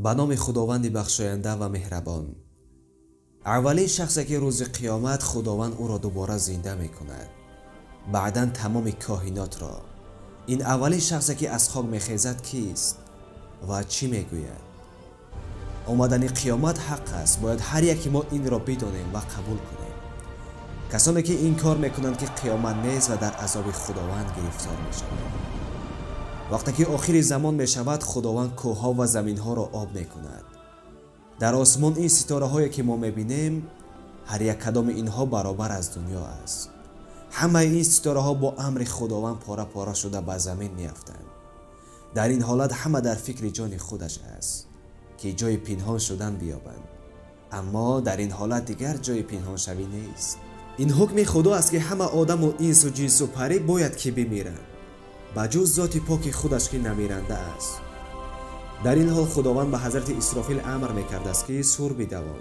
به نام خداوند بخشاینده و مهربان. اولین شخصی که روز قیامت خداوند او را دوباره زنده میکند، بعداً تمام کائنات را. این اولین شخصی که از خواب میخیزد کیست و چی میگوید؟ آمدن قیامت حق است، باید هر یکی ما این را بدانیم و قبول کنیم. کسانی که این کار میکنند که قیامت نیست و در عذاب خداوند گرفتار میشوند. وقتی که آخر زمان میشود، خداوند کوهها و زمینها را آب میکند. در آسمان این ستاره هایی که ما میبینیم، هر یک کدام اینها برابر از دنیا است. همه این ستاره ها با امر خداوند پاره پاره شده به زمین میافتند. در این حالت همه در فکر جان خودش است که جای پنهان شدن بیابند، اما در این حالت دیگر جای پنهان شوی نیست. این حکم خدا است که همه آدم و انس و جنس و پری باید که بمیرند، بجز ذات پاک خودش که نمیرنده است. در این حال خداوند به حضرت اسرافیل امر میکرد است که سور بدوان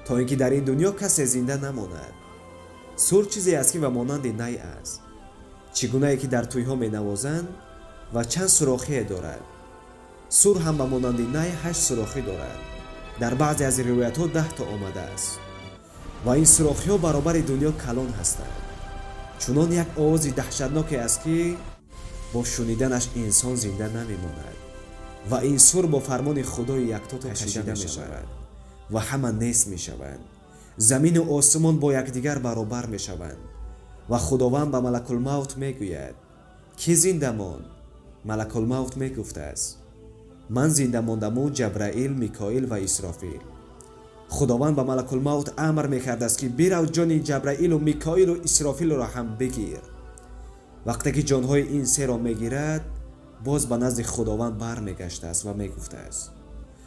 تا اینکه در این دنیا کسی زنده نماند. سور چیزی است که و مانند نی است، چگونه که در تویها می نوازند و چند سوراخی دارد. سور هم به مانند نی 8 سوراخی دارد. در بعضی از روایت ها 10 تا آمده است و این سوراخی ها برابر دنیا کلان هستند. چنان یک آواز دهشتناک است که با شنیدنش انسان زنده نمیماند و این سور با فرمان خدای یکتا کشیده می شود و همه نیست می شوند. زمین و آسمان با یکدیگر برابر می شوند و خداوند به ملک الموت می گوید کی زنده ماند؟ ملک الموت می گفته است من زنده ماندم و جبرائیل، میکائیل و اسرافیل. خداوند به ملک الموت امر می کرده است که برو جان جبرائیل و میکائیل و اسرافیل را هم بگیر. وقتی که جانهای این سه را میگیرد، باز به نزد خداوند برمیگشته است و میگفته است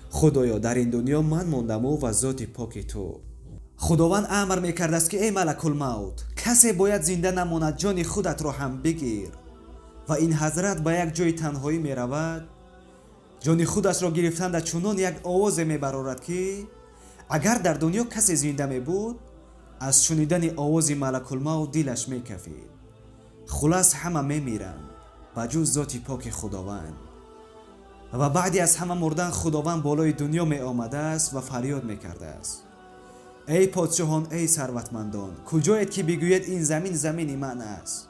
خدایا در این دنیا من ماندم و ذات پاک تو. خداوند امر میکرده است که ای ملک الموت، کسی باید زنده نماند، جان خودت را هم بگیر. و این حضرت به یک جای تنهایی میرود، جان خودش را گرفتند چنان یک آواز میبرارد که اگر در دنیا کسی زنده میبود، از شنیدن آواز ملک الموت دلش میکفید. خلاص همه میمیرند بجز ذات پاک خداوند. و بعدی از همه مردن خداوند بالای دنیا می آمده است و فریاد می کرده است ای پادشاهان، ای ثروتمندان، کجایید که بگوید این زمین زمین من است؟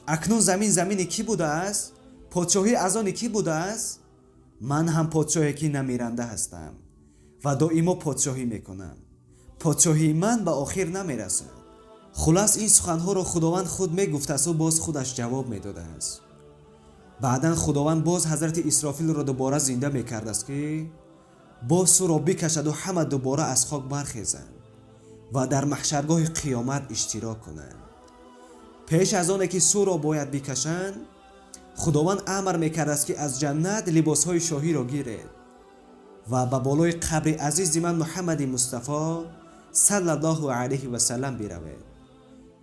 اکنون زمین زمین کی بوده است؟ پادشاهی از آن کی بوده است؟ من هم پادشاهی که نمیرنده هستم و دائما پادشاهی میکنم. پادشاهی من به آخر نمیرسد. خلاص این سخنها را خداوند خود میگفته است و باز خودش جواب میداده است. بعداً خداوند باز حضرت اسرافیل را دوباره زنده میکرد است که باز سور را بکشد و همه دوباره از خاک برخیزند و در محشرگاه قیامت اشتراک کنند. پیش از آن که سور را باید بکشند، خداوند امر میکرد است که از جنت لباسهای شاهی را گیرید و به بالای قبر عزیز من محمد مصطفی صلی الله علیه و سلم بروید.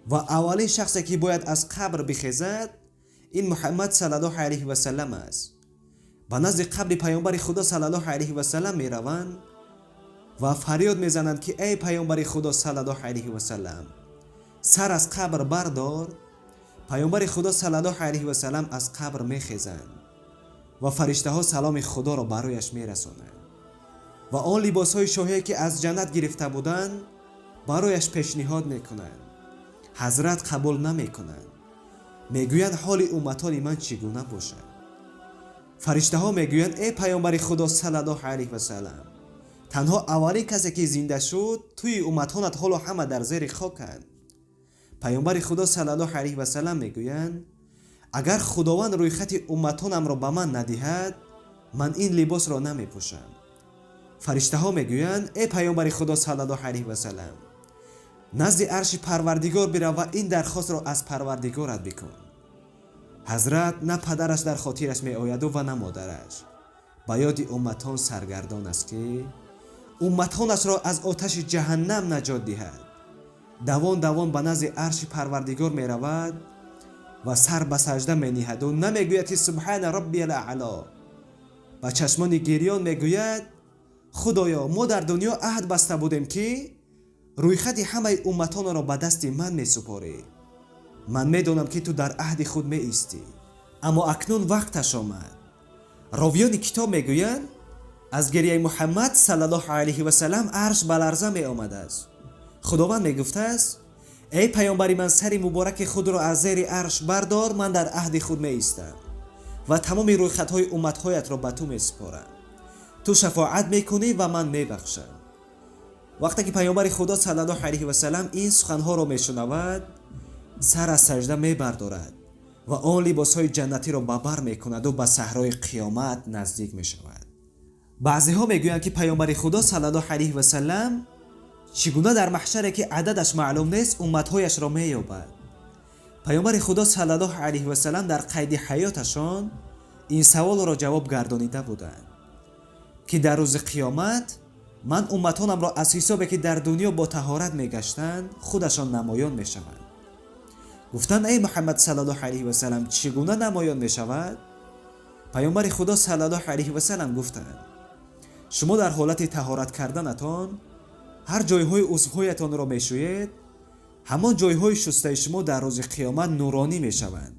و اولین شخصی که باید از قبر بخیزد این محمد صلی الله علیه و سلم است. به نزد قبر پیامبر خدا صلی الله علیه و سلم می روند و فریاد می زنند که ای پیامبر خدا صلی الله علیه و سلم، سر از قبر بردار. پیامبر خدا صلی الله علیه و سلم از قبر می خیزند و فرشته ها سلام خدا را برایش می رسانند و آن لباس های شاهی که از جنت گرفته بودند برایش پیشنهاد می کنند. حضرت قبول نمی کنند. میگویند حال امتان من چگونه باشد؟ فرشته ها میگویند ای پیامبر خدا صلی الله علیه و سلم، تنها اولین کسی که زنده شد توی امتانت حالا همه در زیر خاکند. پیامبر خدا صلی الله علیه و سلم میگویند اگر خداوند روی خط امتانم را به من ندهد، من این لباس را نمیپوشم. فرشته ها میگویند ای پیامبر خدا صلی الله علیه و سلم، نزد عرش پروردگار برو و این درخواست را از پروردگارت بکن. حضرت نه پدرش در خاطرش می آید و نه مادرش. به یاد امتان سرگردان است که امتانش را از آتش جهنم نجات دهد. دوان دوان به نزد عرش پروردگار می رود و سر به سجده می نهد و نمیگوید که سبحان ربی الاعلی. با چشمان گریان میگوید خدایا ما در دنیا عهد بسته بودیم که روی خط همه امتان را به دست من می سپاری. من می دانم که تو در عهد خود می ایستی، اما اکنون وقتش آمد. راویان کتاب می گویند از گریه محمد صلی الله علیه و سلم عرش به لرزه می آمده است. خداوند می گفته است: ای پیامبر من، سری مبارک خود را از زیر عرش بردار، من در عهد خود می ایستم و تمام رویخطهای امتهایت را به تو می سپارم. تو شفاعت می کنی و من می بخشم. وقتی که پیامبر خدا صلی الله علیه و سلم این سخنها را می شنود، سر از سجده می بردارد و آن لباسهای جنتی را به بر می کند و به صحرای قیامت نزدیک می شود. بعضی ها می گویند که پیامبر خدا صلی الله علیه و سلم چگونه در محشری که عددش معلوم نیست امتهایش را می یابد. پیامبر خدا صلی الله علیه و سلم در قید حیاتشان این سوال را جواب گردانیده بودند که در روز قیامت من امتانم را از حسابی که در دنیا با طهارت می گشتند خودشان نمایان می شوند. گفتند: ای محمد صلی الله علیه و سلم، چگونه نمایان می شود؟ پیامبر خدا صلی الله علیه و سلم گفتند: شما در حالت طهارت کردنتان هر جایهای عضوهایتان را می شوید، همان جایهای شسته شما در روز قیامت نورانی می شوند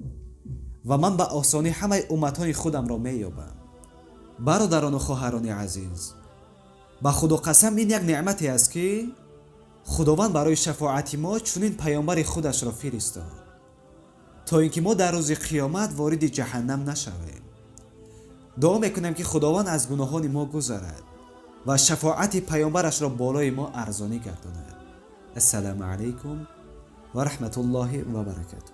و من به آسانی همه امتان خودم را می یابم. برادران و خواهران عزیز، به خدا قسم این یک نعمتی است که خداوند برای شفاعت ما چنین پیامبر خودش را فرستاد تا اینکه ما در روز قیامت وارد جهنم نشویم. دعا میکنم که خداوند از گناهان ما گذرد و شفاعت پیامبرش را بالای ما ارزانی گرداند. السلام علیکم و رحمت الله و برکاته.